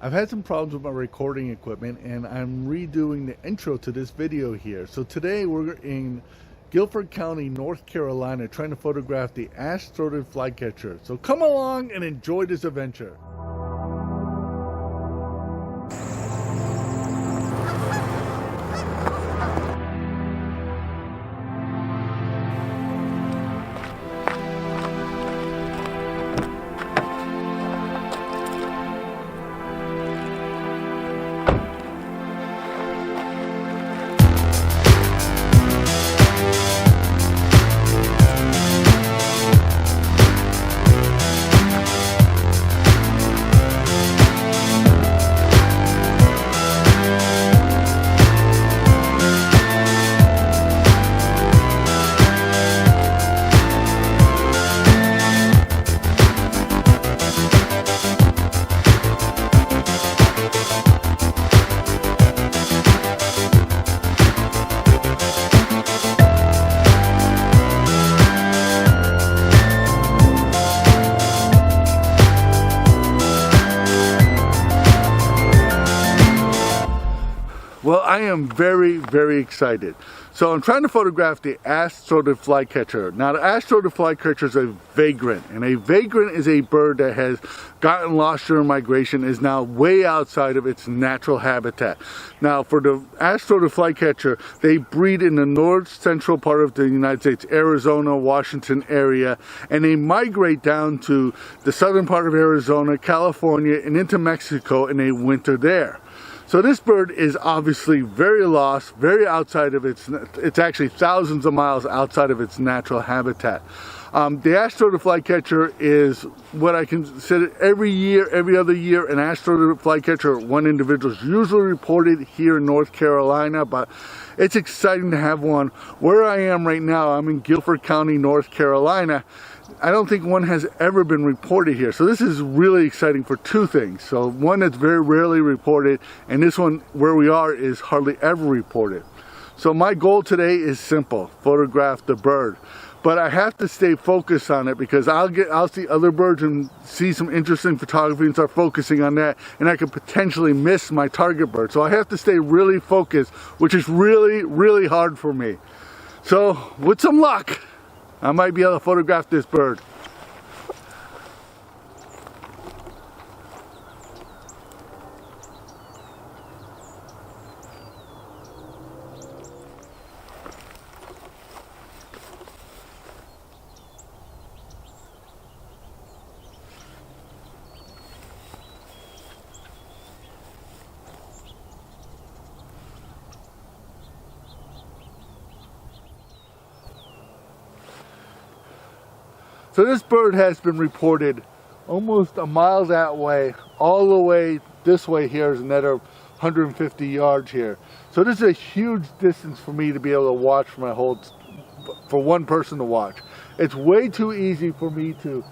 I've had some problems with my recording equipment and I'm redoing the intro to this video here. So today we're in Guilford County, North Carolina, trying to photograph the Ash-throated Flycatcher. So come along and enjoy this adventure. Well, I am very excited. So I'm trying to photograph the Ash-throated Flycatcher. Now, the Ash-throated Flycatcher is a vagrant, and a vagrant is a bird that has gotten lost during migration, is now way outside of its natural habitat. Now, for the Ash-throated Flycatcher, they breed in the north central part of the United States, Arizona, Washington area, and they migrate down to the southern part of Arizona, California, and into Mexico, and they winter there. So this bird is obviously very lost, very outside of it's actually thousands of miles outside of its natural habitat. The Ash-throated Flycatcher is what I consider every other year, an Ash-throated Flycatcher, one individual is usually reported here in North Carolina, but it's exciting to have one. Where I am right now, I'm in Guilford County, North Carolina. I don't think one has ever been reported here. So this is really exciting for two things. So one that's very rarely reported, and this one where we are is hardly ever reported. So my goal today is simple: photograph the bird. But I have to stay focused on it because I'll see other birds and see some interesting photography and start focusing on that, and I could potentially miss my target bird. So I have to stay really focused, which is really hard for me. So with some luck, I might be able to photograph this bird. So this bird has been reported almost a mile that way, all the way this way. Here is another 150 yards here. So this is a huge distance for me to be able to watch for one person to watch. It's way too easy for me to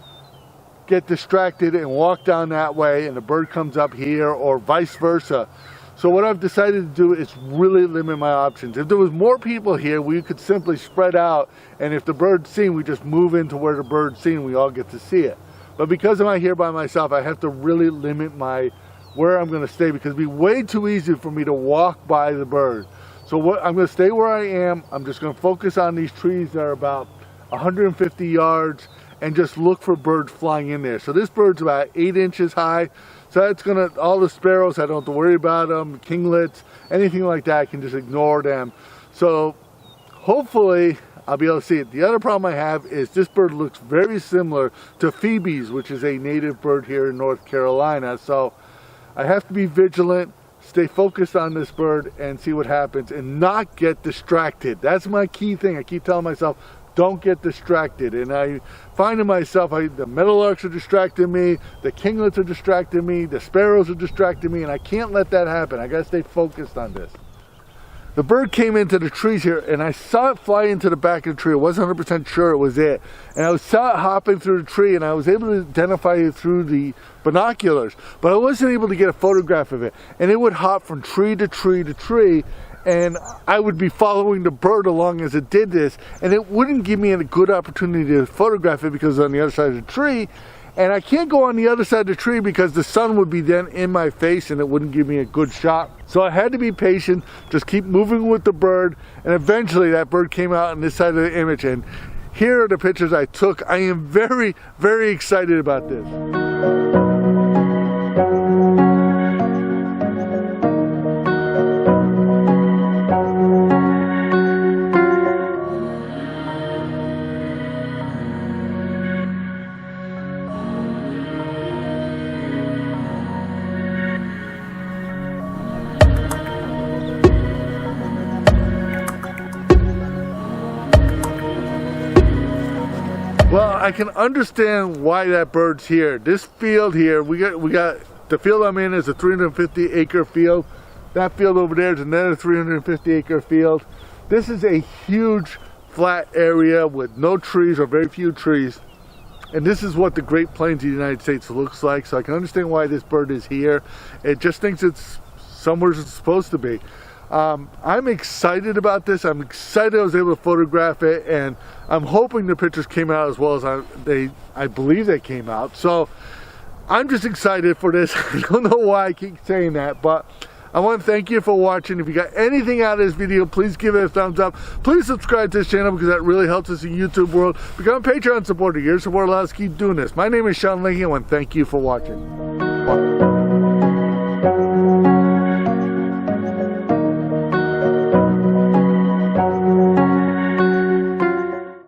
get distracted and walk down that way and the bird comes up here, or vice versa. So what I've decided to do is really limit my options. If there was more people here, we could simply spread out, and if the bird's seen, we just move into where the bird's seen, we all get to see it. But because I'm here by myself, I have to really limit where I'm going to stay, because it'd be way too easy for me to walk by the bird. So I'm going to stay where I am. I'm just going to focus on these trees that are about 150 yards and just look for birds flying in there. So this bird's about 8 inches high. So that's all the sparrows, I don't have to worry about them, kinglets, anything like that, I can just ignore them. So hopefully I'll be able to see it. The other problem I have is this bird looks very similar to Phoebe's, which is a native bird here in North Carolina. So I have to be vigilant, stay focused on this bird and see what happens and not get distracted. That's my key thing. I keep telling myself, don't get distracted. And I find in myself, the meadowlarks are distracting me, the kinglets are distracting me, the sparrows are distracting me, and I can't let that happen. I gotta stay focused on this. The bird came into the trees here and I saw it fly into the back of the tree. I wasn't 100% sure it was it. And I saw it hopping through the tree and I was able to identify it through the binoculars, but I wasn't able to get a photograph of it. And it would hop from tree to tree to tree, and I would be following the bird along as it did this, and it wouldn't give me a good opportunity to photograph it because it was on the other side of the tree. And I can't go on the other side of the tree because the sun would be then in my face and it wouldn't give me a good shot. So I had to be patient, just keep moving with the bird, and eventually that bird came out on this side of the image, and here are the pictures I took. I am very, very excited about this. Well, I can understand why that bird's here. This field here, we got the field I'm in is a 350 acre field. That field over there is another 350 acre field. This is a huge flat area with no trees or very few trees. And this is what the Great Plains of the United States looks like. So I can understand why this bird is here. It just thinks it's somewhere it's supposed to be. I'm excited about this. I'm excited I was able to photograph it, and I'm hoping the pictures came out as well as I believe they came out. So I'm just excited for this. I don't know why I keep saying that, but I want to thank you for watching. If you got anything out of this video, please give it a thumbs up. Please subscribe to this channel because that really helps us in the YouTube world. Become a Patreon supporter. Your support allows us to keep doing this. My name is Sean Lincoln. I want to thank you for watching.